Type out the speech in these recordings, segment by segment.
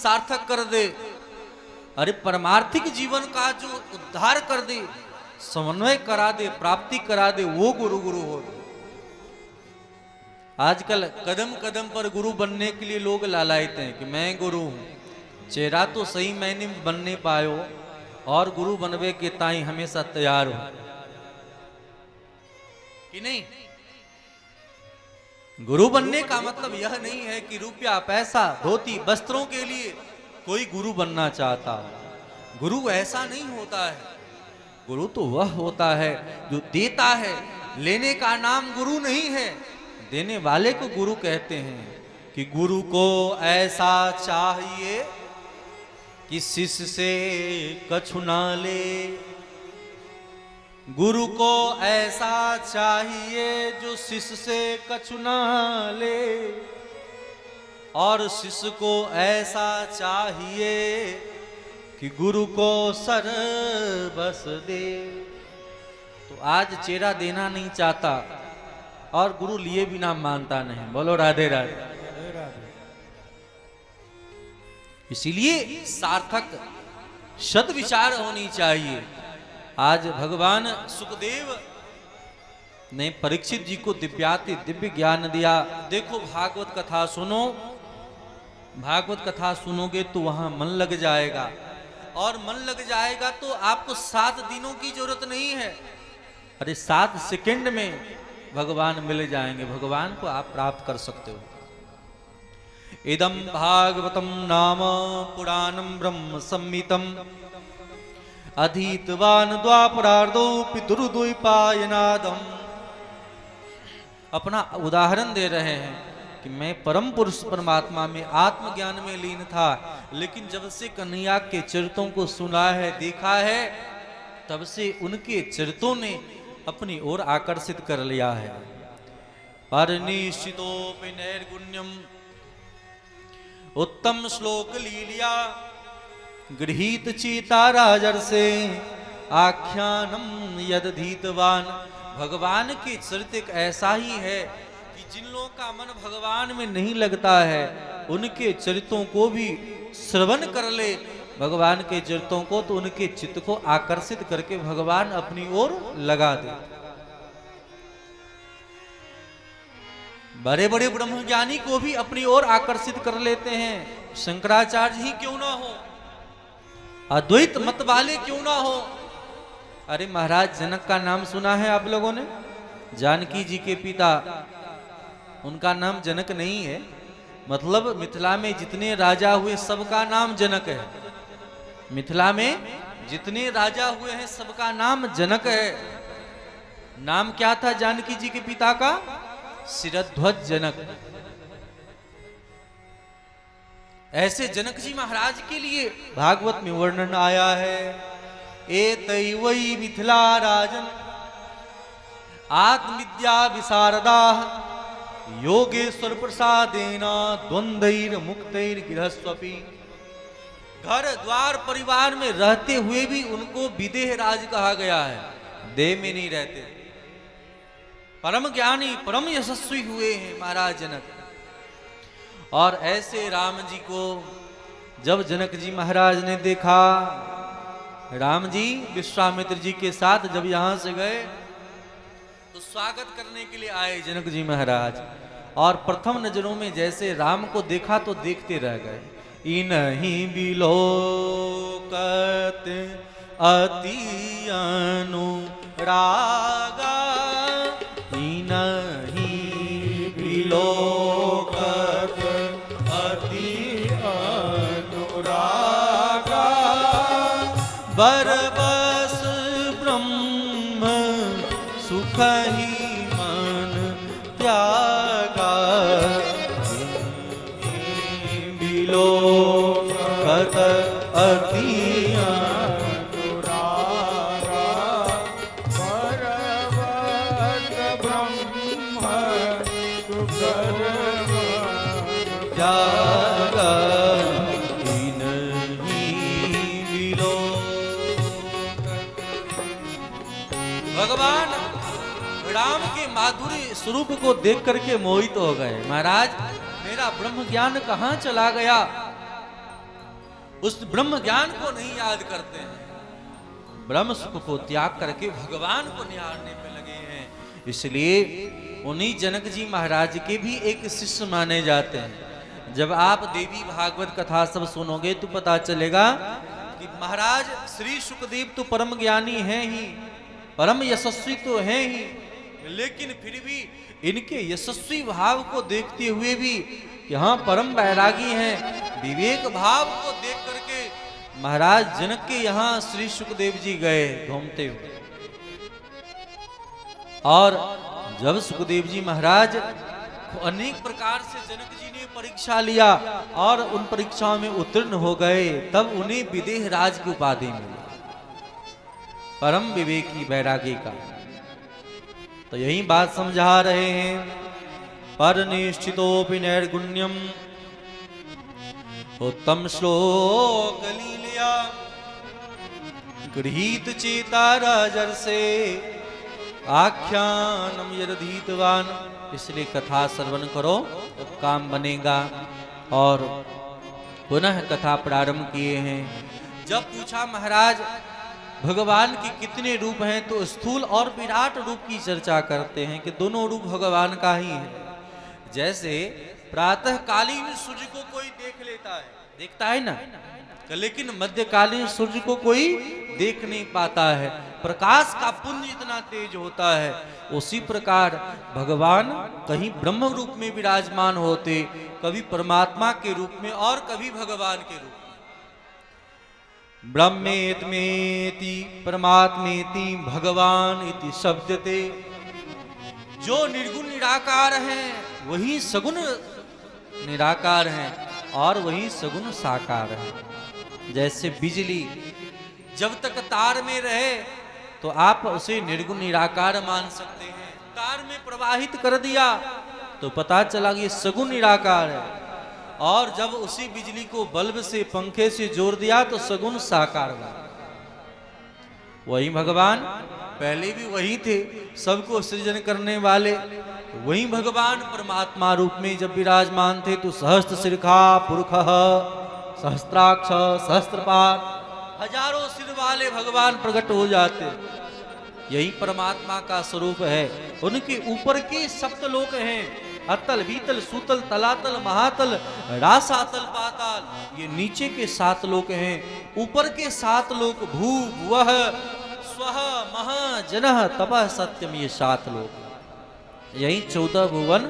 सार्थक कर दे, अरे परमार्थिक जीवन का जो उद्धार कर दे, समन्वय करा दे, प्राप्ति करा दे, वो गुरु गुरु हो। आजकल कदम कदम पर गुरु बनने के लिए लोग लालायते हैं कि मैं गुरु हूं। चेहरा तो सही मैंने बनने पायो और गुरु बनवे के ताई हमेशा तैयार हो कि नहीं। गुरु बनने का मतलब यह नहीं है कि रुपया पैसा धोती वस्त्रों के लिए कोई गुरु बनना चाहता हो। गुरु ऐसा नहीं होता है। गुरु तो वह होता है जो देता है। लेने का नाम गुरु नहीं है, देने वाले को गुरु कहते हैं। कि गुरु को ऐसा चाहिए कि शिष्य से कछु ना ले। गुरु को ऐसा चाहिए जो शिष्य से कछु ना ले, और शिष्य को ऐसा चाहिए कि गुरु को सर्वस दे। तो आज चेहरा देना नहीं चाहता और गुरु लिए बिना मानता नहीं। बोलो राधे राधे। इसीलिए सार्थक सद्विचार होनी चाहिए। आज भगवान सुखदेव ने परीक्षित जी को दिव्याति दिव्य ज्ञान दिया। देखो भागवत कथा सुनो, भागवत कथा सुनोगे तो वहां मन लग जाएगा, और मन लग जाएगा तो आपको 7 दिनों की जरूरत नहीं है, अरे 7 सेकंड में भगवान मिल जाएंगे। भगवान को आप प्राप्त कर सकते हो। इदं भागवतम नाम पुराणं ब्रह्म संहितं अधीतवान द्वापरार्धौ पितृद्वैपायनादम्। अपना उदाहरण दे रहे हैं कि मैं परम पुरुष परमात्मा में आत्मज्ञान में लीन था, लेकिन जब से कन्हैया के चरित्रों को सुना है, देखा है, तब से उनके चरित्रों ने अपनी ओर आकर्षित कर लिया है। परिनिश्चितोपि नैर्गुण्यम उत्तम श्लोक लीलिया गृहीत चेता राजर्षे आख्यानम यदधीतवान। भगवान के चरित्र ऐसा ही है कि जिन लोगों का मन भगवान में नहीं लगता है, उनके चरित्रों को भी श्रवण कर ले भगवान के चरित्रों को, तो उनके चित्त को आकर्षित करके भगवान अपनी ओर लगा दे। बड़े बड़े ब्रह्मज्ञानी को भी अपनी ओर आकर्षित कर लेते हैं। शंकराचार्य ही क्यों ना हो, अद्वैत मत वाले क्यों ना हो। अरे महाराज जनक का नाम सुना है आप लोगों ने? जानकी जी के पिता, उनका नाम जनक नहीं है, मतलब मिथिला में जितने राजा हुए सबका नाम जनक है। मिथिला में जितने राजा हुए हैं सबका नाम जनक है। नाम क्या था जानकी जी के पिता का? शिरध्वज जनक। ऐसे जनक जी महाराज के लिए भागवत में वर्णन आया है। एतैवै मिथिला राजन आत्मविद्या विशारदा योगेश्वर प्रसादेन द्वंद्वैर मुक्तैर गृहस्वपि। घर द्वार परिवार में रहते हुए भी उनको विदेह राज कहा गया है, देह में नहीं रहते। परम ज्ञानी परम यशस्वी हुए हैं महाराज जनक। और ऐसे राम जी को जब जनक जी महाराज ने देखा, राम जी विश्वामित्र जी के साथ जब यहां से गए तो स्वागत करने के लिए आए जनक जी महाराज, और प्रथम नजरों में जैसे राम को देखा तो देखते रह गए। इन्हीं बिलोकत अति अनुरागा, इन्हीं बिलोकत अति अनुरागा, बरबस ब्रह्म सुख ही मन त्यागा। बिलोकत अति अनुरागा, बरबस ब्रह्म सुख त्यागा। भगवान राम के माधुरी स्वरूप को देख करके मोहित हो गए। महाराज मेरा ब्रह्म ज्ञान कहां चला गया? उस ब्रह्म ज्ञान को नहीं याद करते हैं, ब्रह्म सुख को त्याग करके भगवान को निहारने में लगे हैं। इसलिए उन्हीं जनक जी महाराज के भी एक शिष्य माने जाते हैं। जब आप देवी भागवत कथा सब सुनोगे तो पता चलेगा कि महाराज श्री सुखदेव तो परम ज्ञानी हैं ही, परम यशस्वी तो हैं ही, लेकिन फिर भी इनके यशस्वी भाव को देखते हुए भी कि हाँ परम बैरागी हैं, विवेक भाव को देख करके महाराज जनक के यहाँ श्री सुखदेव जी गए घूमते हुए। और जब सुखदेव जी महाराज अनेक प्रकार से जनक जी ने परीक्षा लिया और उन परीक्षाओं में उत्तीर्ण हो गए, तब उन्हें विदेह राज की उपाधि मिली, परम विवेकी बैरागी का। तो यही बात समझा रहे हैं, पर निश्चितोपि नैर्गुण्यम उत्तम श्लोक लीलया गृहीत चेता राजर्षे आख्यानम यदधीतवान। इसलिए कथा श्रवण करो तो काम बनेगा। और पुनः कथा प्रारंभ किए हैं। जब पूछा महाराज भगवान के कितने रूप हैं, तो स्थूल और विराट रूप की चर्चा करते हैं कि दोनों रूप भगवान का ही है। जैसे प्रातःकालीन सूर्य को कोई देख लेता है, देखता है ना, लेकिन मध्यकालीन सूर्य को कोई देख नहीं पाता है, प्रकाश का पुंज इतना तेज होता है। उसी प्रकार भगवान कहीं ब्रह्म रूप में विराजमान होते, कभी परमात्मा के रूप में और कभी भगवान के रूप में। ब्रह्मेति परमात्मेति भगवान इति शब्दते। जो निर्गुण निराकार हैं वही सगुण निराकार हैं और वही सगुण साकार है। जैसे बिजली जब तक तार में रहे तो आप उसे निर्गुण निराकार मान सकते हैं, तार में प्रवाहित कर दिया तो पता चला कि सगुण निराकार है, और जब उसी बिजली को बल्ब से पंखे से जोड़ दिया तो सगुण साकार हुआ। वही भगवान पहले भी वही थे, सबको सृजन करने वाले। वही भगवान परमात्मा रूप में जब विराजमान थे तो सहस्त्र शिरखा पुरखः सहस्त्राक्ष सहस्त्रपाद, हजारों सिर वाले भगवान प्रकट हो जाते। यही परमात्मा का स्वरूप है। उनके ऊपर के सप्तलोक हैं, अतल बीतल सूतल तलातल महातल रासातल पाताल। ये नीचे के 7 लोक हैं। ऊपर के 7 लोक भू वह स्वः महा जनः तपः सत्यम, ये 7 लोक। यही 14 भुवन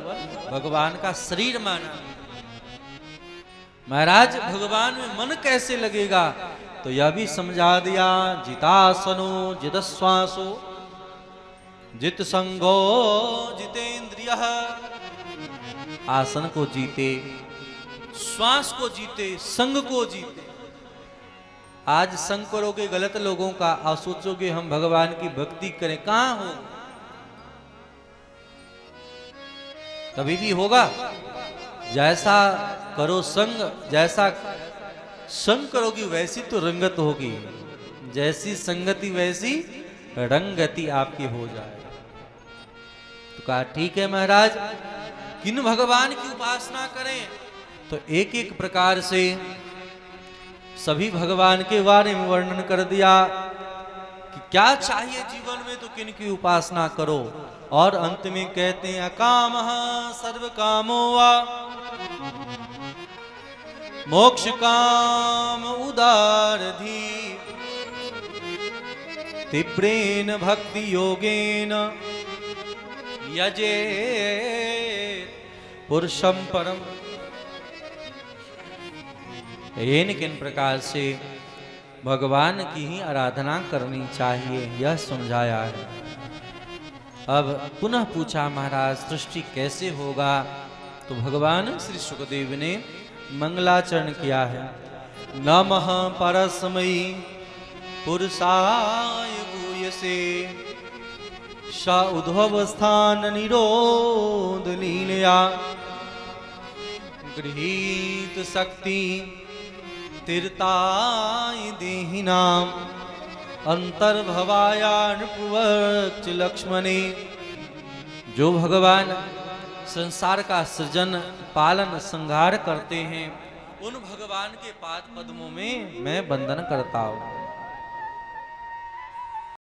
भगवान का शरीर माना। महाराज भगवान में मन कैसे लगेगा, तो यह भी समझा दिया। जितासनो जितश्वासो जित संगो जितेंद्रियः। आसन को जीते, श्वास को जीते, संग को जीते। आज संग करोगे गलत लोगों का और सोचोगे हम भगवान की भक्ति करें, कहां हो, कभी भी होगा। जैसा करो संग, जैसा संग करोगी वैसी तो रंगत होगी, जैसी संगति वैसी रंगति आपकी हो जाए। तो कहा ठीक है महाराज, किन भगवान की उपासना करें, तो एक एक प्रकार से सभी भगवान के बारे में वर्णन कर दिया कि क्या चाहिए जीवन में, तो किन की उपासना करो। और अंत में कहते हैं अकामः सर्व कामो वा मोक्ष काम उदारधी तीव्रेन भक्ति योगेन यजे पुरुषम परम। इन किन प्रकार से भगवान की ही आराधना करनी चाहिए, यह समझाया है। अब पुनः पूछा महाराज सृष्टि कैसे होगा, तो भगवान श्री सुखदेव ने मंगलाचरण किया है। नमः परस्मै पुरुषाय भूयसे स उद्भव स्थान निरोध लीलया गृहीत शक्ति तीर्ताय देहिनाम अंतर्भवाया नृपवक्ष लक्ष्मणे। जो भगवान संसार का सृजन पालन संहार करते हैं, उन भगवान के पाद पद्मों में मैं वंदन करता हूं।